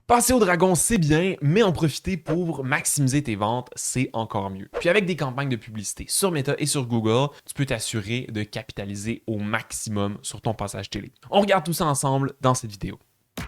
Passer au dragon, c'est bien, mais en profiter pour maximiser tes ventes, c'est encore mieux. Puis avec des campagnes de publicité sur Meta et sur Google, tu peux t'assurer de capitaliser au maximum sur ton passage télé. On regarde tout ça ensemble dans cette vidéo.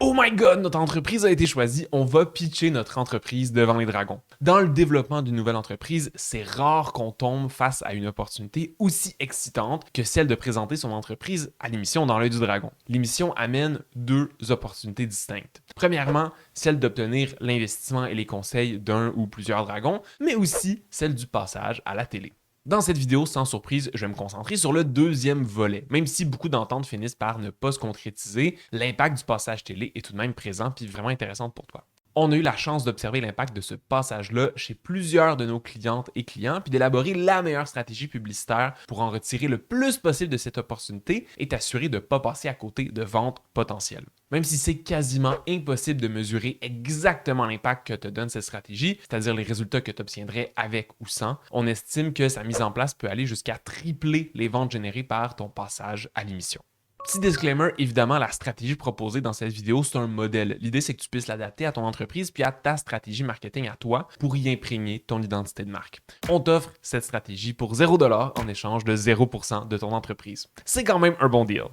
Oh my god, notre entreprise a été choisie, on va pitcher notre entreprise devant les dragons. Dans le développement d'une nouvelle entreprise, c'est rare qu'on tombe face à une opportunité aussi excitante que celle de présenter son entreprise à l'émission Dans l'œil du dragon. L'émission amène deux opportunités distinctes. Premièrement, celle d'obtenir l'investissement et les conseils d'un ou plusieurs dragons, mais aussi celle du passage à la télé. Dans cette vidéo, sans surprise, je vais me concentrer sur le deuxième volet. Même si beaucoup d'ententes finissent par ne pas se concrétiser, l'impact du passage télé est tout de même présent et vraiment intéressant pour toi. On a eu la chance d'observer l'impact de ce passage-là chez plusieurs de nos clientes et clients, puis d'élaborer la meilleure stratégie publicitaire pour en retirer le plus possible de cette opportunité et t'assurer de ne pas passer à côté de ventes potentielles. Même si c'est quasiment impossible de mesurer exactement l'impact que te donne cette stratégie, c'est-à-dire les résultats que tu obtiendrais avec ou sans, on estime que sa mise en place peut aller jusqu'à tripler les ventes générées par ton passage à l'émission. Petit disclaimer, évidemment, la stratégie proposée dans cette vidéo, c'est un modèle. L'idée, c'est que tu puisses l'adapter à ton entreprise puis à ta stratégie marketing à toi pour y imprégner ton identité de marque. On t'offre cette stratégie pour 0$ en échange de 0% de ton entreprise. C'est quand même un bon deal.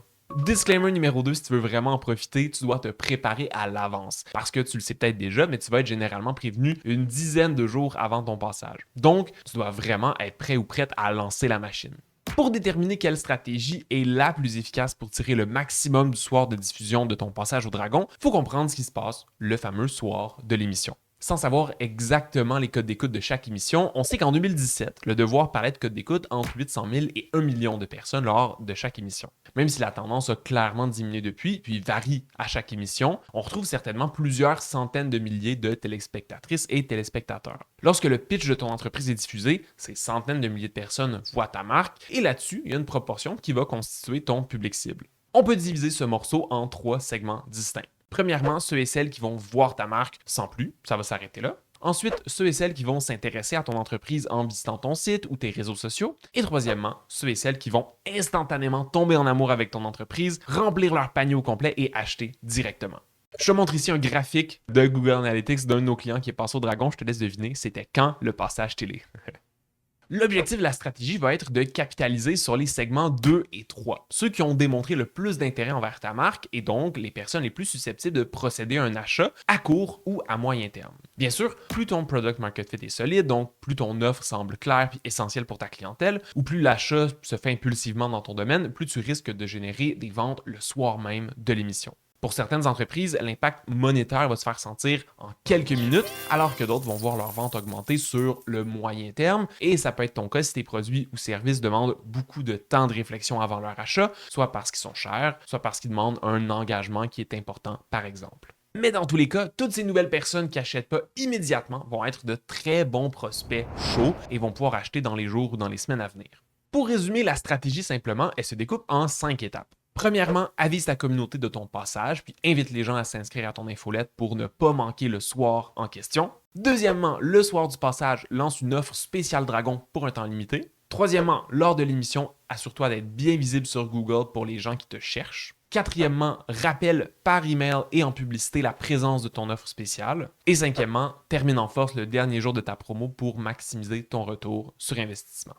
Disclaimer numéro 2, si tu veux vraiment en profiter, tu dois te préparer à l'avance. Parce que tu le sais peut-être déjà, mais tu vas être généralement prévenu une dizaine de jours avant ton passage. Donc, tu dois vraiment être prêt ou prête à lancer la machine. Pour déterminer quelle stratégie est la plus efficace pour tirer le maximum du soir de diffusion de ton passage au dragon, il faut comprendre ce qui se passe le fameux soir de l'émission. Sans savoir exactement les codes d'écoute de chaque émission, on sait qu'en 2017, Le Devoir parlait de codes d'écoute entre 800 000 et 1 million de personnes lors de chaque émission. Même si la tendance a clairement diminué depuis, puis varie à chaque émission, on retrouve certainement plusieurs centaines de milliers de téléspectatrices et téléspectateurs. Lorsque le pitch de ton entreprise est diffusé, ces centaines de milliers de personnes voient ta marque, et là-dessus, il y a une proportion qui va constituer ton public cible. On peut diviser ce morceau en 3 segments distincts. Premièrement, ceux et celles qui vont voir ta marque sans plus, ça va s'arrêter là. Ensuite, ceux et celles qui vont s'intéresser à ton entreprise en visitant ton site ou tes réseaux sociaux. Et troisièmement, ceux et celles qui vont instantanément tomber en amour avec ton entreprise, remplir leur panier au complet et acheter directement. Je te montre ici un graphique de Google Analytics d'un de nos clients qui est passé au dragon. Je te laisse deviner, c'était quand le passage télé. L'objectif de la stratégie va être de capitaliser sur les segments 2 et 3, ceux qui ont démontré le plus d'intérêt envers ta marque et donc les personnes les plus susceptibles de procéder à un achat à court ou à moyen terme. Bien sûr, plus ton product market fit est solide, donc plus ton offre semble claire et essentielle pour ta clientèle, ou plus l'achat se fait impulsivement dans ton domaine, plus tu risques de générer des ventes le soir même de l'émission. Pour certaines entreprises, l'impact monétaire va se faire sentir en quelques minutes, alors que d'autres vont voir leur vente augmenter sur le moyen terme. Et ça peut être ton cas si tes produits ou services demandent beaucoup de temps de réflexion avant leur achat, soit parce qu'ils sont chers, soit parce qu'ils demandent un engagement qui est important, par exemple. Mais dans tous les cas, toutes ces nouvelles personnes qui n'achètent pas immédiatement vont être de très bons prospects chauds et vont pouvoir acheter dans les jours ou dans les semaines à venir. Pour résumer la stratégie simplement, elle se découpe en 5 étapes. Premièrement, avise ta communauté de ton passage, puis invite les gens à s'inscrire à ton infolette pour ne pas manquer le soir en question. Deuxièmement, le soir du passage, lance une offre spéciale dragon pour un temps limité. Troisièmement, lors de l'émission, assure-toi d'être bien visible sur Google pour les gens qui te cherchent. Quatrièmement, rappelle par email et en publicité la présence de ton offre spéciale. Et cinquièmement, termine en force le dernier jour de ta promo pour maximiser ton retour sur investissement.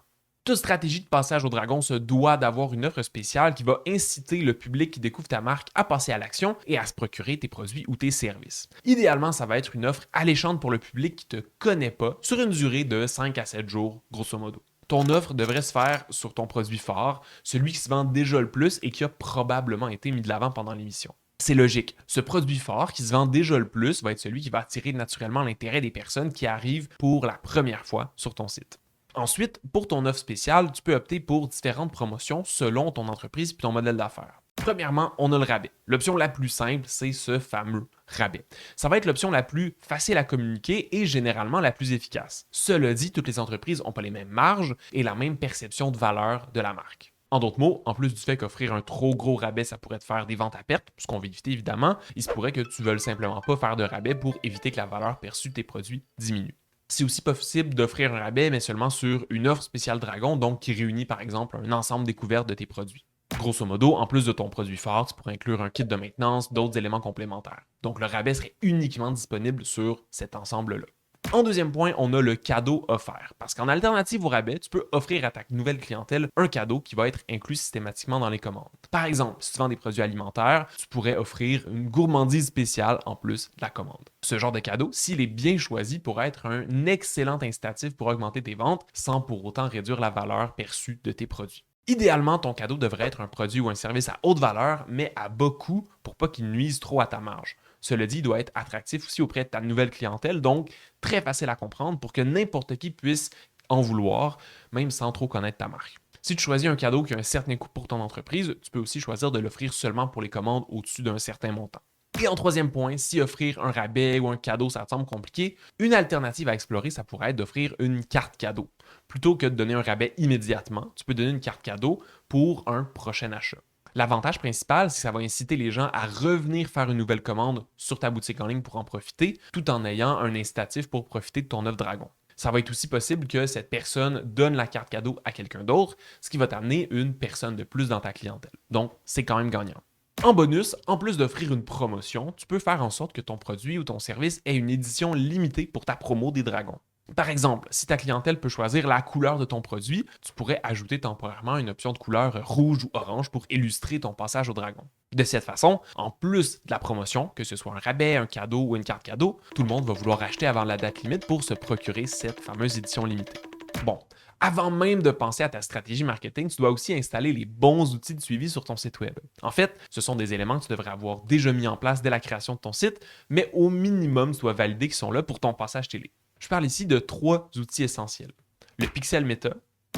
Toute stratégie de passage au dragon se doit d'avoir une offre spéciale qui va inciter le public qui découvre ta marque à passer à l'action et à se procurer tes produits ou tes services. Idéalement, ça va être une offre alléchante pour le public qui ne te connaît pas sur une durée de 5 à 7 jours, grosso modo. Ton offre devrait se faire sur ton produit phare, celui qui se vend déjà le plus et qui a probablement été mis de l'avant pendant l'émission. C'est logique. Ce produit fort qui se vend déjà le plus va être celui qui va attirer naturellement l'intérêt des personnes qui arrivent pour la première fois sur ton site. Ensuite, pour ton offre spéciale, tu peux opter pour différentes promotions selon ton entreprise et ton modèle d'affaires. Premièrement, on a le rabais. L'option la plus simple, c'est ce fameux rabais. Ça va être l'option la plus facile à communiquer et généralement la plus efficace. Cela dit, toutes les entreprises n'ont pas les mêmes marges et la même perception de valeur de la marque. En d'autres mots, en plus du fait qu'offrir un trop gros rabais, ça pourrait te faire des ventes à perte, ce qu'on veut éviter évidemment, il se pourrait que tu ne veuilles simplement pas faire de rabais pour éviter que la valeur perçue de tes produits diminue. C'est aussi possible d'offrir un rabais, mais seulement sur une offre spéciale dragon, donc qui réunit par exemple un ensemble découvert de tes produits. Grosso modo, en plus de ton produit phare, tu pourrais inclure un kit de maintenance, d'autres éléments complémentaires. Donc le rabais serait uniquement disponible sur cet ensemble-là. En deuxième point, on a le cadeau offert. Parce qu'en alternative au rabais, tu peux offrir à ta nouvelle clientèle un cadeau qui va être inclus systématiquement dans les commandes. Par exemple, si tu vends des produits alimentaires, tu pourrais offrir une gourmandise spéciale en plus de la commande. Ce genre de cadeau, s'il est bien choisi, pourrait être un excellent incitatif pour augmenter tes ventes sans pour autant réduire la valeur perçue de tes produits. Idéalement, ton cadeau devrait être un produit ou un service à haute valeur, mais à bas coût pour pas qu'il nuise trop à ta marge. Cela dit, il doit être attractif aussi auprès de ta nouvelle clientèle, donc très facile à comprendre pour que n'importe qui puisse en vouloir, même sans trop connaître ta marque. Si tu choisis un cadeau qui a un certain coût pour ton entreprise, tu peux aussi choisir de l'offrir seulement pour les commandes au-dessus d'un certain montant. Et en troisième point, si offrir un rabais ou un cadeau, ça te semble compliqué, une alternative à explorer, ça pourrait être d'offrir une carte cadeau. Plutôt que de donner un rabais immédiatement, tu peux donner une carte cadeau pour un prochain achat. L'avantage principal, c'est que ça va inciter les gens à revenir faire une nouvelle commande sur ta boutique en ligne pour en profiter, tout en ayant un incitatif pour profiter de ton offre Dragon. Ça va être aussi possible que cette personne donne la carte cadeau à quelqu'un d'autre, ce qui va t'amener une personne de plus dans ta clientèle. Donc, c'est quand même gagnant. En bonus, en plus d'offrir une promotion, tu peux faire en sorte que ton produit ou ton service ait une édition limitée pour ta promo des dragons. Par exemple, si ta clientèle peut choisir la couleur de ton produit, tu pourrais ajouter temporairement une option de couleur rouge ou orange pour illustrer ton passage au dragon. De cette façon, en plus de la promotion, que ce soit un rabais, un cadeau ou une carte cadeau, tout le monde va vouloir acheter avant la date limite pour se procurer cette fameuse édition limitée. Bon, avant même de penser à ta stratégie marketing, tu dois aussi installer les bons outils de suivi sur ton site web. En fait, ce sont des éléments que tu devrais avoir déjà mis en place dès la création de ton site, mais au minimum, tu dois valider qu'ils sont là pour ton passage télé. Je parle ici de 3 outils essentiels. Le pixel Meta,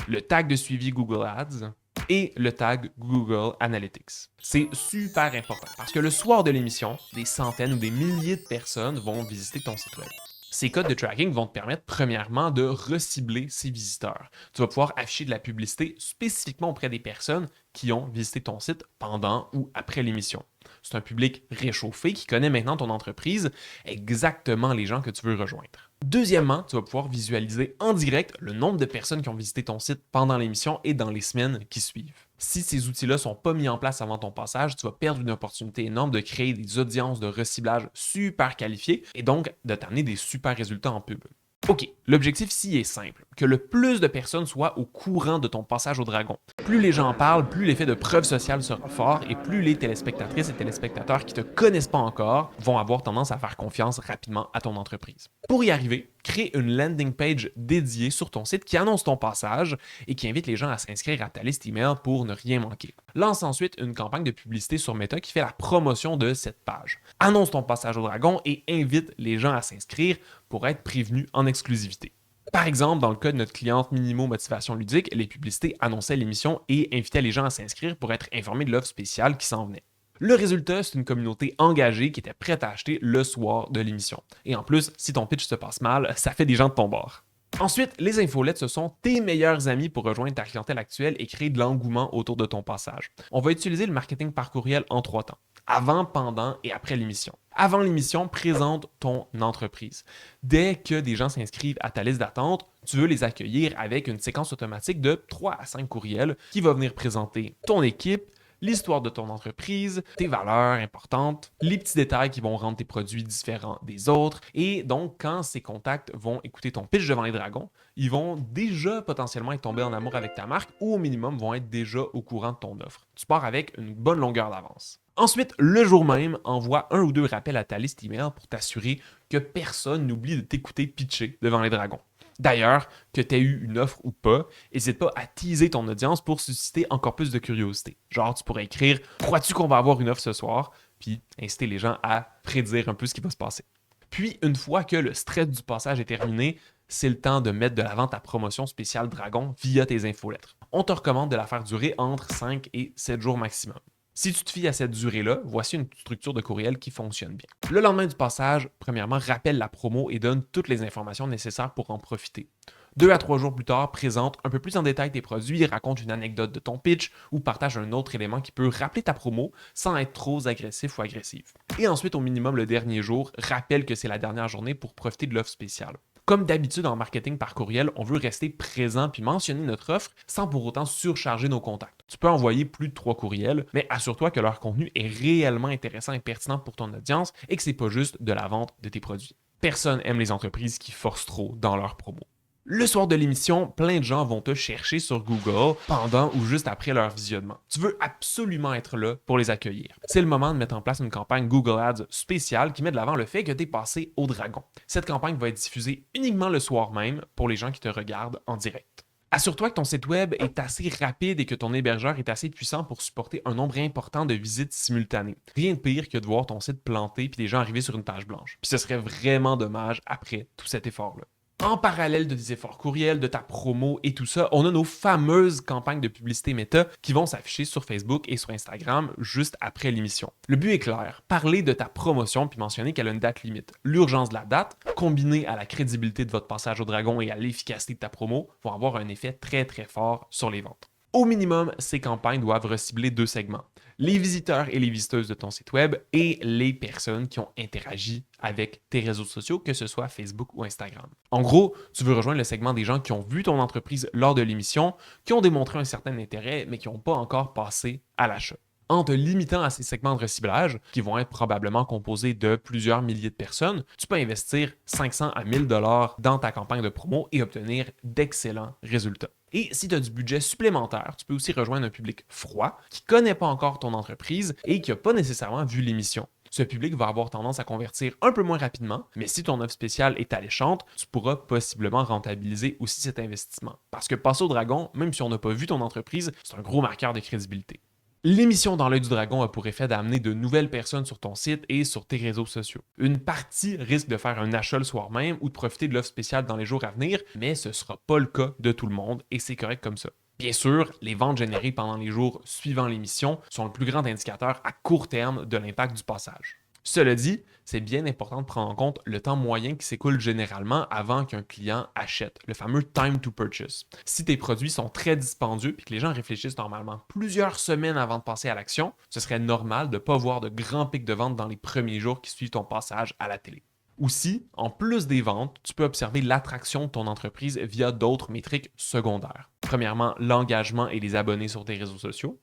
le tag de suivi Google Ads et le tag Google Analytics. C'est super important parce que le soir de l'émission, des centaines ou des milliers de personnes vont visiter ton site web. Ces codes de tracking vont te permettre premièrement de recibler ces visiteurs. Tu vas pouvoir afficher de la publicité spécifiquement auprès des personnes qui ont visité ton site pendant ou après l'émission. C'est un public réchauffé qui connaît maintenant ton entreprise, exactement les gens que tu veux rejoindre. Deuxièmement, tu vas pouvoir visualiser en direct le nombre de personnes qui ont visité ton site pendant l'émission et dans les semaines qui suivent. Si ces outils-là ne sont pas mis en place avant ton passage, tu vas perdre une opportunité énorme de créer des audiences de reciblage super qualifiées et donc de t'amener des super résultats en pub. OK, l'objectif ici est simple, que le plus de personnes soient au courant de ton passage au dragon. Plus les gens en parlent, plus l'effet de preuve sociale sera fort et plus les téléspectatrices et téléspectateurs qui ne te connaissent pas encore vont avoir tendance à faire confiance rapidement à ton entreprise. Pour y arriver, crée une landing page dédiée sur ton site qui annonce ton passage et qui invite les gens à s'inscrire à ta liste email pour ne rien manquer. Lance ensuite une campagne de publicité sur Meta qui fait la promotion de cette page. Annonce ton passage au dragon et invite les gens à s'inscrire pour être prévenus en exclusivité. Par exemple, dans le cas de notre cliente Minimo Motivation Ludique, les publicités annonçaient l'émission et invitaient les gens à s'inscrire pour être informés de l'offre spéciale qui s'en venait. Le résultat, c'est une communauté engagée qui était prête à acheter le soir de l'émission. Et en plus, si ton pitch se passe mal, ça fait des gens de ton bord. Ensuite, les infolettes, ce sont tes meilleurs amis pour rejoindre ta clientèle actuelle et créer de l'engouement autour de ton passage. On va utiliser le marketing par courriel en 3 temps. Avant, pendant et après l'émission. Avant l'émission, présente ton entreprise. Dès que des gens s'inscrivent à ta liste d'attente, tu veux les accueillir avec une séquence automatique de 3 à 5 courriels qui va venir présenter ton équipe, l'histoire de ton entreprise, tes valeurs importantes, les petits détails qui vont rendre tes produits différents des autres. Et donc, quand ces contacts vont écouter ton pitch devant les dragons, ils vont déjà potentiellement être tombés en amour avec ta marque ou au minimum vont être déjà au courant de ton offre. Tu pars avec une bonne longueur d'avance. Ensuite, le jour même, envoie 1 ou 2 rappels à ta liste email pour t'assurer que personne n'oublie de t'écouter pitcher devant les dragons. D'ailleurs, que tu aies eu une offre ou pas, n'hésite pas à teaser ton audience pour susciter encore plus de curiosité. Genre, tu pourrais écrire « Crois-tu qu'on va avoir une offre ce soir? » Puis inciter les gens à prédire un peu ce qui va se passer. Puis, une fois que le stress du passage est terminé, c'est le temps de mettre de l'avant ta promotion spéciale Dragon via tes infolettres. On te recommande de la faire durer entre 5 et 7 jours maximum. Si tu te fies à cette durée-là, voici une structure de courriel qui fonctionne bien. Le lendemain du passage, premièrement, rappelle la promo et donne toutes les informations nécessaires pour en profiter. 2 à 3 jours plus tard, présente un peu plus en détail tes produits, raconte une anecdote de ton pitch ou partage un autre élément qui peut rappeler ta promo sans être trop agressif ou agressif. Et ensuite, au minimum le dernier jour, rappelle que c'est la dernière journée pour profiter de l'offre spéciale. Comme d'habitude en marketing par courriel, on veut rester présent puis mentionner notre offre sans pour autant surcharger nos contacts. Tu peux envoyer plus de 3 courriels, mais assure-toi que leur contenu est réellement intéressant et pertinent pour ton audience et que c'est pas juste de la vente de tes produits. Personne aime les entreprises qui forcent trop dans leurs promos. Le soir de l'émission, plein de gens vont te chercher sur Google pendant ou juste après leur visionnement. Tu veux absolument être là pour les accueillir. C'est le moment de mettre en place une campagne Google Ads spéciale qui met de l'avant le fait que tu es passé au dragon. Cette campagne va être diffusée uniquement le soir même pour les gens qui te regardent en direct. Assure-toi que ton site web est assez rapide et que ton hébergeur est assez puissant pour supporter un nombre important de visites simultanées. Rien de pire que de voir ton site planter puis des gens arriver sur une page blanche. Puis ce serait vraiment dommage après tout cet effort-là. En parallèle de tes efforts courriels, de ta promo et tout ça, on a nos fameuses campagnes de publicité méta qui vont s'afficher sur Facebook et sur Instagram juste après l'émission. Le but est clair, parler de ta promotion puis mentionner qu'elle a une date limite. L'urgence de la date, combinée à la crédibilité de votre passage au dragon et à l'efficacité de ta promo, vont avoir un effet très très fort sur les ventes. Au minimum, ces campagnes doivent recibler 2 segments. Les visiteurs et les visiteuses de ton site web et les personnes qui ont interagi avec tes réseaux sociaux, que ce soit Facebook ou Instagram. En gros, tu veux rejoindre le segment des gens qui ont vu ton entreprise lors de l'émission, qui ont démontré un certain intérêt, mais qui n'ont pas encore passé à l'achat. En te limitant à ces segments de reciblage, qui vont être probablement composés de plusieurs milliers de personnes, tu peux investir 500 à 1000 $ dans ta campagne de promo et obtenir d'excellents résultats. Et si tu as du budget supplémentaire, tu peux aussi rejoindre un public froid qui ne connaît pas encore ton entreprise et qui n'a pas nécessairement vu l'émission. Ce public va avoir tendance à convertir un peu moins rapidement, mais si ton offre spéciale est alléchante, tu pourras possiblement rentabiliser aussi cet investissement. Parce que passer au dragon, même si on n'a pas vu ton entreprise, c'est un gros marqueur de crédibilité. L'émission dans l'œil du dragon a pour effet d'amener de nouvelles personnes sur ton site et sur tes réseaux sociaux. Une partie risque de faire un achat le soir même ou de profiter de l'offre spéciale dans les jours à venir, mais ce ne sera pas le cas de tout le monde et c'est correct comme ça. Bien sûr, les ventes générées pendant les jours suivant l'émission sont le plus grand indicateur à court terme de l'impact du passage. Cela dit, c'est bien important de prendre en compte le temps moyen qui s'écoule généralement avant qu'un client achète, le fameux time to purchase. Si tes produits sont très dispendieux et que les gens réfléchissent normalement plusieurs semaines avant de passer à l'action, ce serait normal de ne pas voir de grands pics de vente dans les premiers jours qui suivent ton passage à la télé. Aussi, en plus des ventes, tu peux observer l'attraction de ton entreprise via d'autres métriques secondaires. Premièrement, l'engagement et les abonnés sur tes réseaux sociaux,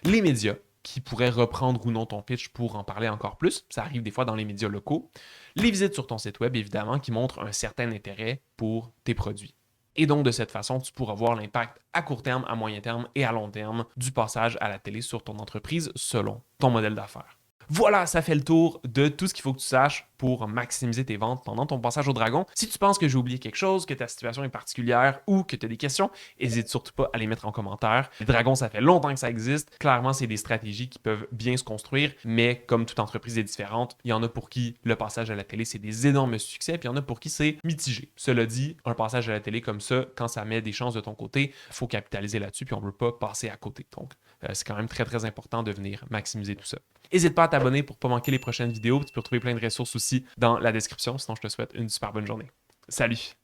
les médias, qui pourraient reprendre ou non ton pitch pour en parler encore plus. Ça arrive des fois dans les médias locaux. Les visites sur ton site web, évidemment, qui montrent un certain intérêt pour tes produits. Et donc, de cette façon, tu pourras voir l'impact à court terme, à moyen terme et à long terme du passage à la télé sur ton entreprise selon ton modèle d'affaires. Voilà, ça fait le tour de tout ce qu'il faut que tu saches pour maximiser tes ventes pendant ton passage au dragon. Si tu penses que j'ai oublié quelque chose, que ta situation est particulière ou que tu as des questions, n'hésite surtout pas à les mettre en commentaire. Les dragons, ça fait longtemps que ça existe. Clairement, c'est des stratégies qui peuvent bien se construire, mais comme toute entreprise est différente, il y en a pour qui le passage à la télé, c'est des énormes succès, puis il y en a pour qui c'est mitigé. Cela dit, un passage à la télé comme ça, quand ça met des chances de ton côté, il faut capitaliser là-dessus, puis on ne veut pas passer à côté. Donc, c'est quand même très, très important de venir maximiser tout ça. N'hésite pas à t'abonner pour ne pas manquer les prochaines vidéos. Tu peux retrouver plein de ressources aussi dans la description. Sinon, je te souhaite une super bonne journée. Salut!